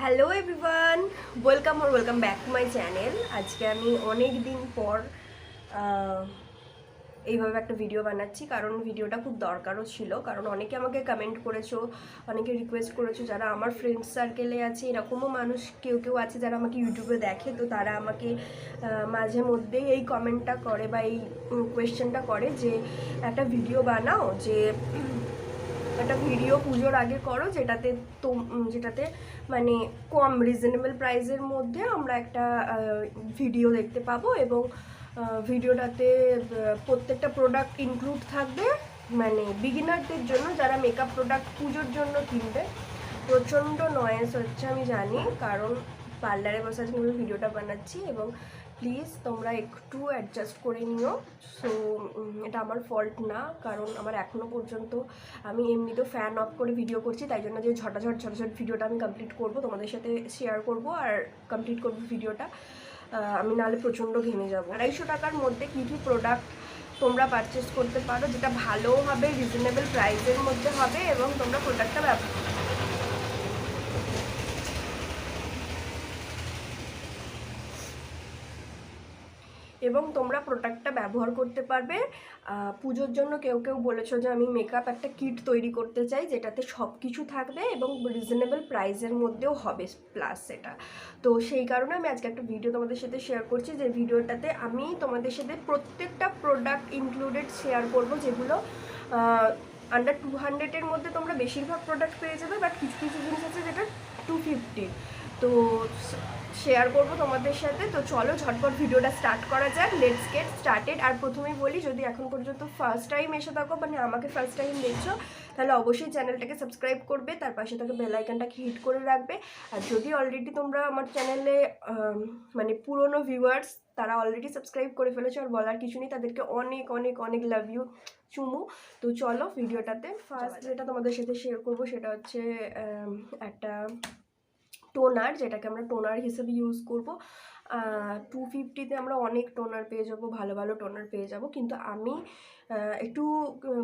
Hello everyone, welcome back to my channel. আজকে আমি অনেক দিন পর এইভাবে একটা ভিডিও বানাচ্ছি, কারণ ভিডিওটা খুব দরকারও ছিল। কারণ অনেকে আমাকে কমেন্ট করেছো, অনেকে রিকোয়েস্ট করেছো, যারা আমার ফ্রেন্ডস সার্কেলে আছে, এরকমও মানুষ কেউ কেউ আছে যারা আমাকে ইউটিউবে দেখে, তো তারা আমাকে মাঝে মধ্যেই এই কমেন্টটা করে বা এই কোয়েশ্চেনটা করে যে একটা ভিডিও বানাও, যে একটা ভিডিও পুজোর আগে করো যেটাতে মানে কম রিজনেবল প্রাইসের মধ্যে আমরা একটা ভিডিও দেখতে পাবো, এবং ভিডিওটাতে প্রত্যেকটা প্রোডাক্ট ইনক্লুড থাকবে। মানে বিগিনারদের জন্য, যারা মেকআপ প্রোডাক্ট পুজোর জন্য কিনবে। প্রচণ্ড নয়েজ হচ্ছে আমি জানি, কারণ পার্লারে বসে আজকে আমি ভিডিওটা বানাচ্ছি, এবং প্লিজ তোমরা একটু অ্যাডজাস্ট করে নিও। সো এটা আমার ফল্ট না, কারণ আমার এখনও পর্যন্ত আমি এমনিতেও ফ্যান অফ করে ভিডিও করছি, তাই জন্য যে ঝটাঝট ভিডিওটা আমি কমপ্লিট করব, তোমাদের সাথে শেয়ার করব আর কমপ্লিট করব ভিডিওটা। আমি নাহলে প্রচণ্ড ঘেমে যাবো। 250 টাকার মধ্যে কী কী প্রোডাক্ট তোমরা পারচেস করতে পারো, যেটা ভালো হবে, রিজনেবল প্রাইসের মধ্যে হবে, এবং তোমরা প্রোডাক্টটা ব্যবহার করতে পারবে পুজোর জন্য। কেউ কেউ বলেছো যে আমি মেকআপ একটা কিট তৈরি করতে চাই, যেটাতে সব কিছু থাকবে এবং রিজনেবল প্রাইসের মধ্যেও হবে প্লাস সেটা। তো সেই কারণে আমি আজকে একটা ভিডিও তোমাদের সাথে শেয়ার করছি, যে ভিডিওটাতে আমি তোমাদের সাথে প্রত্যেকটা প্রোডাক্ট ইনক্লুডেড শেয়ার করব, যেগুলো আন্ডার 200-এর মধ্যে তোমরা বেশিরভাগ প্রোডাক্ট পেয়ে যাবে, বাট কিছু কিছু জিনিস আছে যেটা 250। তো শেয়ার করবো তোমাদের সাথে। তো চলো ঝটপট ভিডিওটা স্টার্ট করা যাক, লেটস গেট স্টার্টেড। আর প্রথমেই বলি, যদি এখন পর্যন্ত ফার্স্ট টাইম এসে থাকো, মানে আমাকে ফার্স্ট টাইম দেখছো, তাহলে অবশ্যই চ্যানেলটাকে সাবস্ক্রাইব করবে, তার পাশে থাকা বেল আইকনটাকে হিট করে রাখবে। আর যদি অলরেডি তোমরা আমার চ্যানেলে মানে পুরনো ভিউয়ার্স, তারা অলরেডি সাবস্ক্রাইব করে ফেলেছো, আর বলার কিছু নেই, তাদেরকে অনেক অনেক অনেক লাভ ইউ, চুমু। তো চলো ভিডিওটাতে ফার্স্ট যেটা তোমাদের সাথে শেয়ার করবো সেটা হচ্ছে একটা টোনার, যেটাকে আমরা টোনার হিসেবে ইউজ করব। 250-তে আমরা অনেক টোনার পেয়ে যাব, ভালো ভালো টোনার পেয়ে যাব, কিন্তু আমি একটু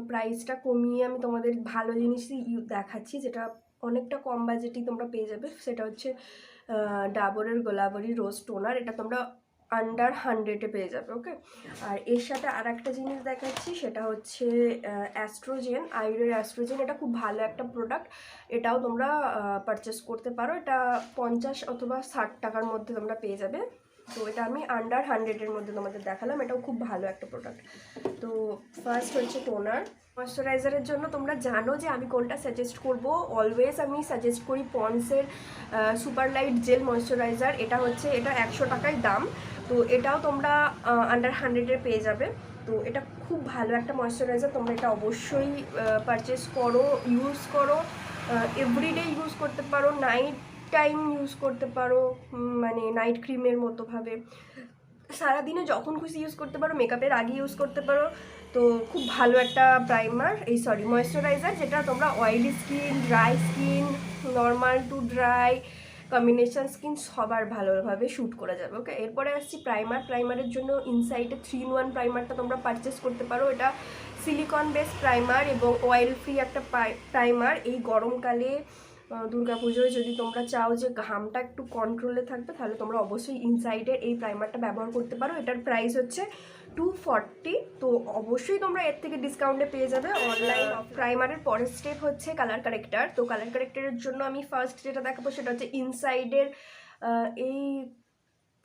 প্রাইসটা কমিয়ে আমি তোমাদের ভালো জিনিসই দেখাচ্ছি, যেটা অনেকটা কম বাজেটেই তোমরা পেয়ে যাবে। সেটা হচ্ছে ডাবরের গোলাবরি রোজ টোনার। এটা তোমরা আন্ডার 100-এ পেয়ে যাবে, ওকে। আর এর সাথে আর একটা জিনিস দেখাচ্ছি, সেটা হচ্ছে অ্যাস্ট্রোজেন, আয়ুরের অ্যাস্ট্রোজেন। এটা খুব ভালো একটা প্রোডাক্ট, এটাও তোমরা পারচেস করতে পারো। এটা 50 অথবা 60 টাকার মধ্যে তোমরা পেয়ে যাবে। তো এটা আমি আন্ডার 100-এর মধ্যে তোমাদের দেখালাম, এটাও খুব ভালো একটা প্রোডাক্ট। তো ফার্স্ট হচ্ছে টোনার। ময়শ্চারাইজারের জন্য তোমরা জানো যে আমি কোনটা সাজেস্ট করব। অলওয়েজ আমি সাজেস্ট করি পন্ডসের সুপার লাইট জেল ময়শ্চারাইজার। এটা 100 টাকায় দাম। তো এটাও তোমরা আন্ডার 100-এর পেয়ে যাবে। তো এটা খুব ভালো একটা ময়শ্চারাইজার, তোমরা এটা অবশ্যই পারচেস করো, ইউজ করো। এভরিডে ইউজ করতে পারো, নাইট টাইম ইউজ করতে পারো, মানে নাইট ক্রিমের মতোভাবে সারাদিনে যখন খুশি ইউজ করতে পারো, মেকআপের আগে ইউজ করতে পারো। তো খুব ভালো একটা ময়শ্চারাইজার, যেটা তোমরা oily skin, dry skin, normal to dry, combination skin সবার ভালোভাবে শ্যুট করা যাবে, ওকে। এরপরে আসছি প্রাইমারের জন্য ইনসাইটে 3-in-1 প্রাইমারটা তোমরা পারচেস করতে পারো। এটা সিলিকন বেস প্রাইমার এবং অয়েল ফ্রি একটা প্রাইমার। এই গরমকালে দুর্গাপুজোয় যদি তোমরা চাও যে ঘামটা একটু কন্ট্রোলে থাকবে, তাহলে তোমরা অবশ্যই ইনসাইডের এই প্রাইমারটা ব্যবহার করতে পারো। এটার প্রাইস হচ্ছে 240। তো অবশ্যই তোমরা এর থেকে ডিসকাউন্টে পেয়ে যাবে অনলাইন। প্রাইমারের পরের স্টেপ হচ্ছে কালার কারেক্টার। তো কালার কারেক্টারের জন্য আমি ফার্স্ট যেটা দেখাবো সেটা হচ্ছে ইনসাইডের এই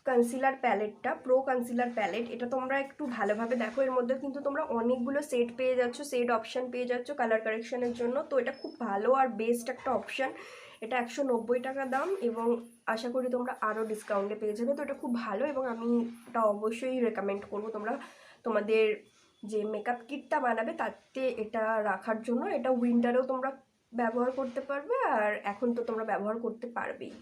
কনসিলার প্যালেটটা, প্রো কনসিলার প্যালেট। এটা তোমরা একটু ভালোভাবে দেখো, এর মধ্যে কিন্তু তোমরা অনেকগুলো সেট পেয়ে যাচ্ছ, সেট অপশান পেয়ে যাচ্ছ কালার কারেকশনের জন্য। তো এটা খুব ভালো আর বেস্ট একটা অপশান। এটা 190 টাকা দাম, এবং আশা করি তোমরা আরও ডিসকাউন্টে পেয়ে যাবে। তো এটা খুব ভালো, এবং আমি এটা অবশ্যই রেকমেন্ড করবো তোমরা তোমাদের যে মেকআপ কিটটা বানাবে তাতে এটা রাখার জন্য। এটা উইন্টারেও তোমরা ব্যবহার করতে পারবে, আর এখন তো তোমরা ব্যবহার করতে পারবেই।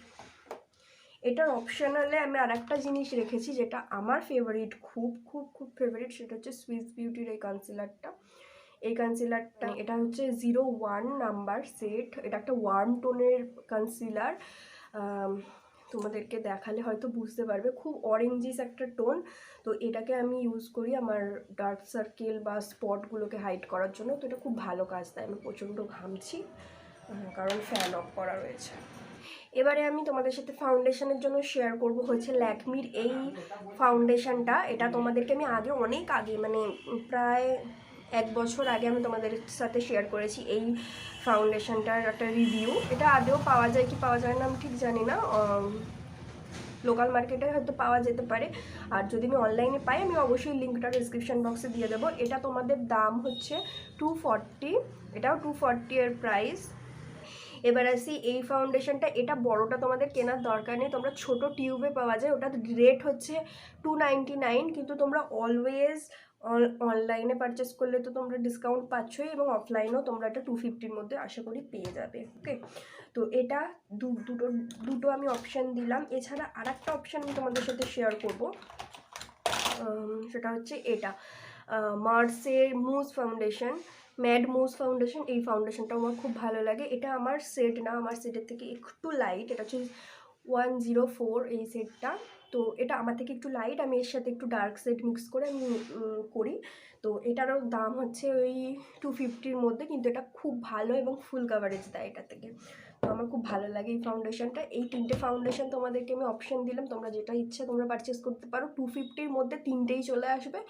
এটার অপশনালে আমি আর একটা জিনিস রেখেছি, যেটা আমার ফেভারিট, খুব খুব খুব ফেভারিট, সেটা হচ্ছে সুইস বিউটির এই কনসিলারটা। এই কনসিলারটা এটা হচ্ছে 01 নাম্বার সেট। এটা একটা ওয়ার্ম টোনের কনসিলার, তোমাদেরকে দেখালে হয়তো বুঝতে পারবে, খুব অরেঞ্জিস একটা টোন। তো এটাকে আমি ইউজ করি আমার ডার্ক সার্কেল বা স্পটগুলোকে হাইড করার জন্য। তো এটা খুব ভালো কাজ দেয়। আমি প্রচণ্ড ঘামছি, কারণ ফ্যান অফ করা রয়েছে। এবারে আমি তোমাদের সাথে ফাউন্ডেশনের জন্য শেয়ার করব হচ্ছে ল্যাকমির এই ফাউন্ডেশনটা। এটা তোমাদেরকে আমি আগে অনেক আগে মানে প্রায় 1 বছর আগে আমি তোমাদের সাথে শেয়ার করেছি এই ফাউন্ডেশনটার একটা রিভিউ। এটা আদেও পাওয়া যায় কি পাওয়া যায় না আমি ঠিক জানি না, লোকাল মার্কেটে হয়তো পাওয়া যেতে পারে, আর যদি আমি অনলাইনে পাই আমি অবশ্যই লিঙ্কটা ডিসক্রিপশন বক্সে দিয়ে দেবো। এটা তোমাদের দাম হচ্ছে 240, এটাও 240 এর প্রাইস। এবার আসি এই ফাউন্ডেশনটা, এটা বড়টা তোমাদের কেনার দরকার নেই, তোমরা ছোট টিউবে পাওয়া যায়, ওটা রেট হচ্ছে 299, কিন্তু তোমরা অলওয়েজ অনলাইনে পারচেস করলে তো তোমরা ডিসকাউন্ট পাচ্ছই, এবং অফলাইনেও তোমরা এটা 250-র মধ্যে আশা করি পেয়ে যাবে। ওকে, তো এটা দুটো আমি অপশান দিলাম। এছাড়া আর একটা অপশান আমি তোমাদের সাথে শেয়ার করব, সেটা হচ্ছে এটা মার্সের মুজ ফাউন্ডেশন, ম্যাড মুজ ফাউন্ডেশন। এই ফাউন্ডেশনটাও আমার খুব ভালো লাগে। এটা আমার সেট না, আমার সেটের থেকে একটু লাইট, এটা হচ্ছে 104 এই সেটটা। তো এটা আমার থেকে একটু লাইট, আমি এর সাথে একটু ডার্ক সেট মিক্স করে আমি করি। তো এটারও দাম হচ্ছে ওই 250-র মধ্যে, কিন্তু এটা খুব ভালো এবং ফুল কাভারেজ দেয় এটা থেকে। তো আমার খুব ভালো লাগে এই ফাউন্ডেশনটা। এই 3টে ফাউন্ডেশন তোমাদেরকে আমি অপশন দিলাম, তোমরা যেটা ইচ্ছা তোমরা পারচেস করতে পারো। 250-র মধ্যে 3টেই চলে আসবে,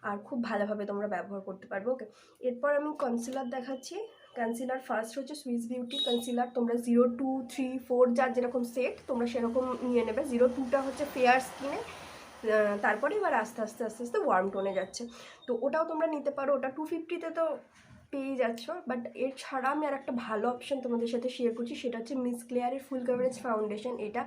আর খুব ভালোভাবে তোমরা ব্যবহার করতে পারবে। ওকে, এরপর আমি কনসিলার দেখাচ্ছি। কনসিলার ফার্স্ট হচ্ছে সুইস বিউটি কনসিলার। তোমরা 0, 2, 3, 4 যার যেরকম সেট তোমরা সেরকম নিয়ে নেবে। 0-2টা হচ্ছে ফেয়ার স্কিনে, তারপরে এবার আস্তে আস্তে আস্তে আস্তে ওয়ার্ম টোনে যাচ্ছে। তো ওটাও তোমরা নিতে পারো, ওটা 250-তে তো পেয়ে যাচ্ছ। বাট এর ছাড়া আমি আর একটা ভালো অপশান তোমাদের সাথে শেয়ার করছি, সেটা হচ্ছে মিস ক্লেয়ারের ফুল কাভারেজ ফাউন্ডেশন। এটা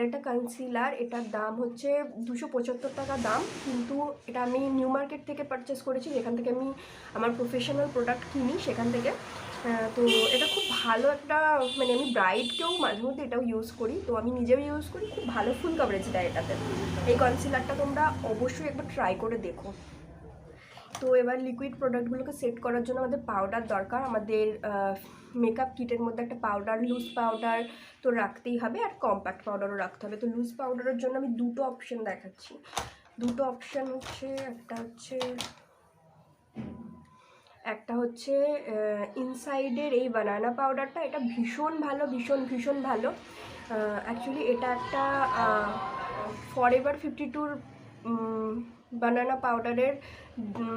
একটা কনসিলার, এটার দাম হচ্ছে 275 টাকা দাম, কিন্তু এটা আমি নিউ মার্কেট থেকে পারচেস করেছি, যেখান থেকে আমি আমার প্রফেশনাল প্রোডাক্ট কিনি সেখান থেকে। তো এটা খুব ভালো একটা, মানে আমি ব্রাইডকেও মাঝে মধ্যে এটাও ইউজ করি, তো আমি নিজেও ইউজ করি, খুব ভালো ফুল কাভারেজ দেয় এটাতে। এই কনসিলারটা তোমরা অবশ্যই একবার ট্রাই করে দেখো। তো এবার লিকুইড প্রোডাক্টগুলোকে সেট করার জন্য আমাদের পাউডার দরকার। আমাদের মেকআপ কিটের মধ্যে একটা পাউডার, লুজ পাউডার তো রাখতেই হবে, আর কম্প্যাক্ট পাউডারও রাখতে হবে। তো লুজ পাউডারের জন্য আমি দুটো অপশান দেখাচ্ছি। দুটো অপশান হচ্ছে, একটা হচ্ছে ইনসাইডের এই বানানা পাউডারটা, এটা ভীষণ ভালো, ভীষণ ভালো। অ্যাকচুয়ালি এটা একটা ফরএভার 52-র বানানা পাউডারের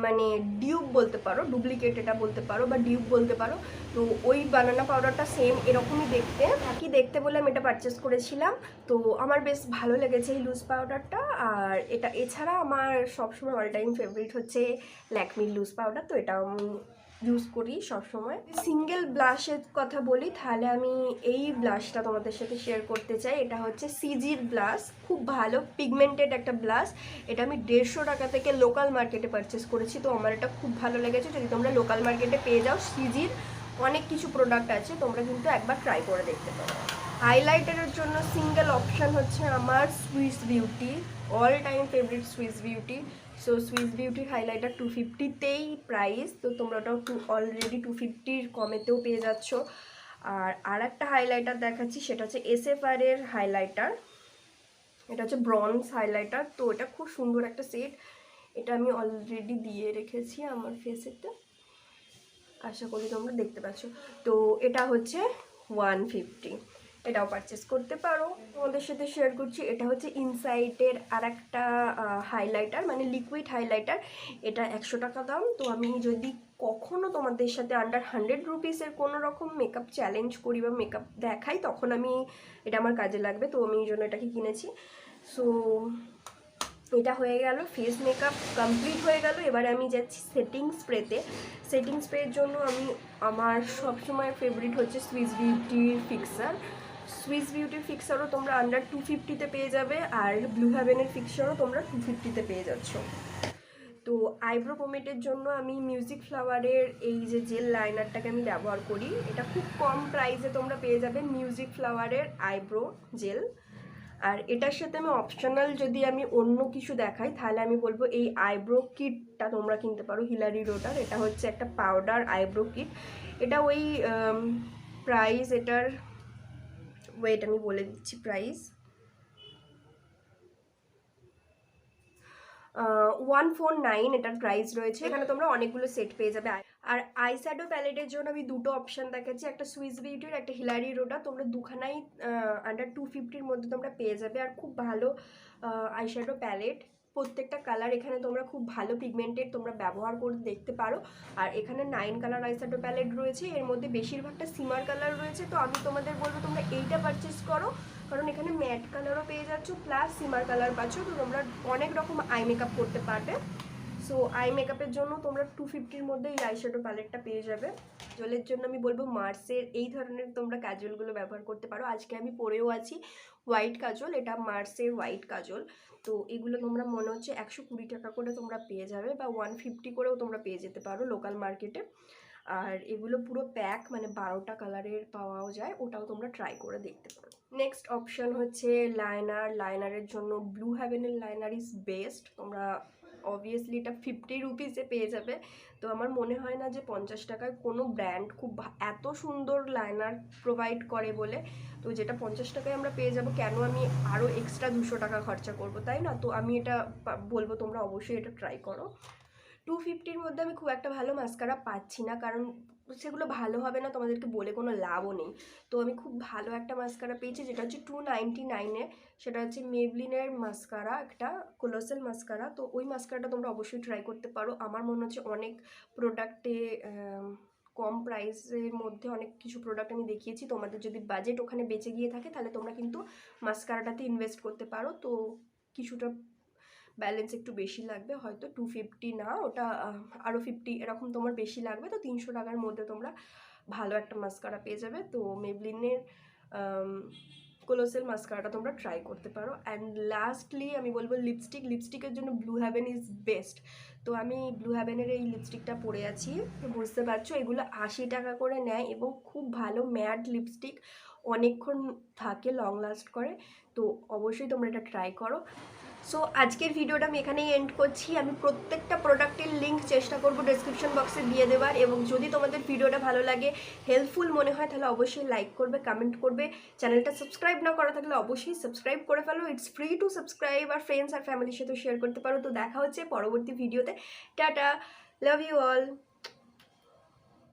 মানে ডিউব বলতে পারো, ডুপ্লিকেট এটা বলতে পারো, বা ডিউব বলতে পারো। তো ওই বানানা পাউডারটা সেম এরকমই দেখতে, একই দেখতে বলে আমি এটা পারচেস করেছিলাম। তো আমার বেশ ভালো লেগেছে এই লুজ পাউডারটা। আর এটা এছাড়া আমার সবসময় অল টাইম ফেভারিট হচ্ছে ল্যাকমির লুজ পাউডার, তো এটা ইউজ করি সবসময়। সিঙ্গেল ব্লাশের কথা বলি, তাহলে আমি এই ব্লাশটা তোমাদের সাথে শেয়ার করতে চাই। এটা হচ্ছে সিজির ব্লাশ, খুব ভালো পিগমেন্টেড একটা ব্লাশ। এটা আমি 150 টাকা থেকে লোকাল মার্কেটে পারচেস করেছি, তো আমার এটা খুব ভালো লেগেছে। যদি তোমরা লোকাল মার্কেটে পেয়ে যাও, সিজির অনেক কিছু প্রোডাক্ট আছে, তোমরা কিন্তু একবার ট্রাই করে দেখতে পারো। হাইলাইটারের জন্য সিঙ্গেল অপশান হচ্ছে আমার Swiss Beauty, all time favourite Swiss Beauty. So Swiss বিউটির হাইলাইটার 250-তেই প্রাইস, তো তোমরা ওটাও অলরেডি 250-র কমেতেও পেয়ে যাচ্ছ। আর একটা হাইলাইটার দেখাচ্ছি, সেটা হচ্ছে এসএফআর-এর হাইলাইটার। এটা হচ্ছে ব্রঞ্জ হাইলাইটার, তো এটা খুব সুন্দর একটা সেট। এটা আমি অলরেডি দিয়ে রেখেছি আমার ফেসেতে, আশা করি তোমরা দেখতে পাচ্ছ। তো এটা হচ্ছে 150, এটাও পারচেস করতে পারো। তোমাদের সাথে শেয়ার করছি, এটা হচ্ছে ইনসাইটের আর একটা হাইলাইটার, মানে লিকুইড হাইলাইটার। এটা 100 টাকা দাম। তো আমি যদি কখনো তোমাদের সাথে আন্ডার 100 রুপিসের কোনো রকম মেকআপ চ্যালেঞ্জ করি বা মেকআপ দেখাই, তখন আমি এটা আমার কাজে লাগবে, তো আমি এই জন্য এটাকে কিনেছি। সো এটা হয়ে গেল, ফেস মেকআপ কমপ্লিট হয়ে গেল। এবারে আমি যাচ্ছি সেটিং স্প্রেতে। সেটিং স্প্রের জন্য আমার সবসময় ফেভারিট হচ্ছে সুইস বিউটির ফিক্সার। সুইস বিউটির ফিক্সারও তোমরা আন্ডার 250-তে পেয়ে যাবে, আর ব্লু হেভেনের ফিক্সারও তোমরা 250-তে পেয়ে যাচ্ছ। তো আইব্রো পোমেটের জন্য আমি মিউজিক ফ্লাওয়ারের এই যে জেল লাইনারটাকে আমি ব্যবহার করি। এটা খুব কম প্রাইসে তোমরা পেয়ে যাবে, মিউজিক ফ্লাওয়ারের আইব্রো জেল। আর এটার সাথে আমি অপশনাল যদি আমি অন্য কিছু দেখাই, তাহলে আমি বলবো এই আইব্রো কিটটা তোমরা কিনতে পারো হিলারি রোটার। এটা হচ্ছে একটা পাউডার আইব্রো কিট। এটা ওই প্রাইস, এটার ওয়েট আমি বলে দিচ্ছি, প্রাইস 149 এটার প্রাইস রয়েছে। এখানে তোমরা অনেকগুলো সেট পেয়ে যাবে। আর আই শ্যাডো প্যালেটের জন্য আমি দুটো অপশান দেখাচ্ছি, একটা সুইস বিউটির, একটা হিলারি রোডা। তোমরা দুখানাই আন্ডার 250-র মধ্যে তোমরা পেয়ে যাবে। আর খুব ভালো আই শ্যাডো প্যালেট, প্রত্যেকটা কালার এখানে তোমরা খুব ভালো পিগমেন্টেড, তোমরা ব্যবহার করে দেখতে পারো। আর এখানে 9 কালার আই শ্যাডো প্যালেট রয়েছে, এর মধ্যে বেশিরভাগটা সিমার কালার রয়েছে। তো আমি তোমাদের বলবো তোমরা এইটা পারচেস করো, কারণ এখানে ম্যাট কালারও পেয়ে যাচ্ছ প্লাস সিমার কালার পাচ্ছ। তো তোমরা অনেক রকম আই মেকআপ করতে পারবে। সো আই মেকআপের জন্য তোমরা 250-র মধ্যে এই আইশ্যাডো প্যালেটটা পেয়ে যাবে। কাজলের জন্য আমি বলবো মার্সের এই ধরনের তোমরা কাজলগুলো ব্যবহার করতে পারো। আজকে আমি পরেও আছি হোয়াইট কাজল, এটা মার্সের হোয়াইট কাজল। তো এগুলো তোমরা মনে হচ্ছে 120 টাকা করে তোমরা পেয়ে যাবে, বা 150 করেও তোমরা পেয়ে যেতে পারো লোকাল মার্কেটে। আর এগুলো পুরো প্যাক, মানে 12টা কালারের পাওয়াও যায়, ওটাও তোমরা ট্রাই করে দেখতে পারো। নেক্সট অপশন হচ্ছে লাইনার। লাইনারের জন্য ব্লু হ্যাভেনের লাইনার ইজ বেস্ট। তোমরা অবভিয়াসলি এটা 50 রুপিসে পেয়ে যাবে। তো আমার মনে হয় না যে 50 টাকায় কোনো ব্র্যান্ড খুব এত সুন্দর লাইনার প্রোভাইড করে বলে। তো যেটা 50 টাকায় আমরা পেয়ে যাব, কেন আমি আরও এক্সট্রা 200 টাকা খরচা করব, তাই না? তো আমি এটা বলবো তোমরা অবশ্যই এটা ট্রাই করো। 250-র মধ্যে আমি খুব একটা ভালো মাস্কারা পাচ্ছি না, কারণ সেগুলো ভালো হবে না, তোমাদেরকে বলে কোনো লাভও নেই। তো আমি খুব ভালো একটা মাস্কারা পেয়েছি, যেটা হচ্ছে 299-এ। সেটা হচ্ছে মেবলিনের মাস্কারা, একটা কোলোসাল মাস্কারা। তো ওই মাস্কারাটা তোমরা অবশ্যই ট্রাই করতে পারো। আমার মনে হচ্ছে অনেক প্রোডাক্টে কম প্রাইসের মধ্যে অনেক কিছু প্রোডাক্ট আমি দেখিয়েছি। তোমাদের যদি বাজেট ওখানে বেঁচে গিয়ে থাকে, তাহলে তোমরা কিন্তু মাস্কারাটাতে ইনভেস্ট করতে পারো। তো কিছুটা ব্যালেন্স একটু বেশি লাগবে, হয়তো 250 না, ওটা আরও 50 এরকম তোমার বেশি লাগবে। তো 300 টাকার মধ্যে তোমরা ভালো একটা মাস্কারা পেয়ে যাবে। তো মেবলিনের কোলোসেল মাস্কারাটা তোমরা ট্রাই করতে পারো। অ্যান্ড লাস্টলি আমি বলবো লিপস্টিক। লিপস্টিকের জন্য ব্লু হ্যাভেন ইজ বেস্ট। তো আমি ব্লু হ্যাভেনের এই লিপস্টিকটা পরে আছি, বুঝতে পারছো এগুলো 80 টাকা করে নেয়, এবং খুব ভালো ম্যাট লিপস্টিক, অনেকক্ষণ থাকে, লং লাস্ট করে। তো অবশ্যই তোমরা এটা ট্রাই করো। সো আজকের ভিডিওটা আমি এখানেই এন্ড করছি। আমি প্রত্যেকটা প্রোডাক্টের লিঙ্ক চেষ্টা করবো ডেসক্রিপশন বক্সে দিয়ে দেওয়ার, এবং যদি তোমাদের ভিডিওটা ভালো লাগে, হেল্পফুল মনে হয়, তাহলে অবশ্যই লাইক করবে, কমেন্ট করবে। চ্যানেলটা সাবস্ক্রাইব না করা থাকলে অবশ্যই সাবস্ক্রাইব করে ফেলো, ইটস ফ্রি টু সাবস্ক্রাইব। আর ফ্রেন্ডস আর ফ্যামিলির সাথে শেয়ার করতে পারো। তো দেখা হচ্ছে পরবর্তী ভিডিওতে। Tata, love you all.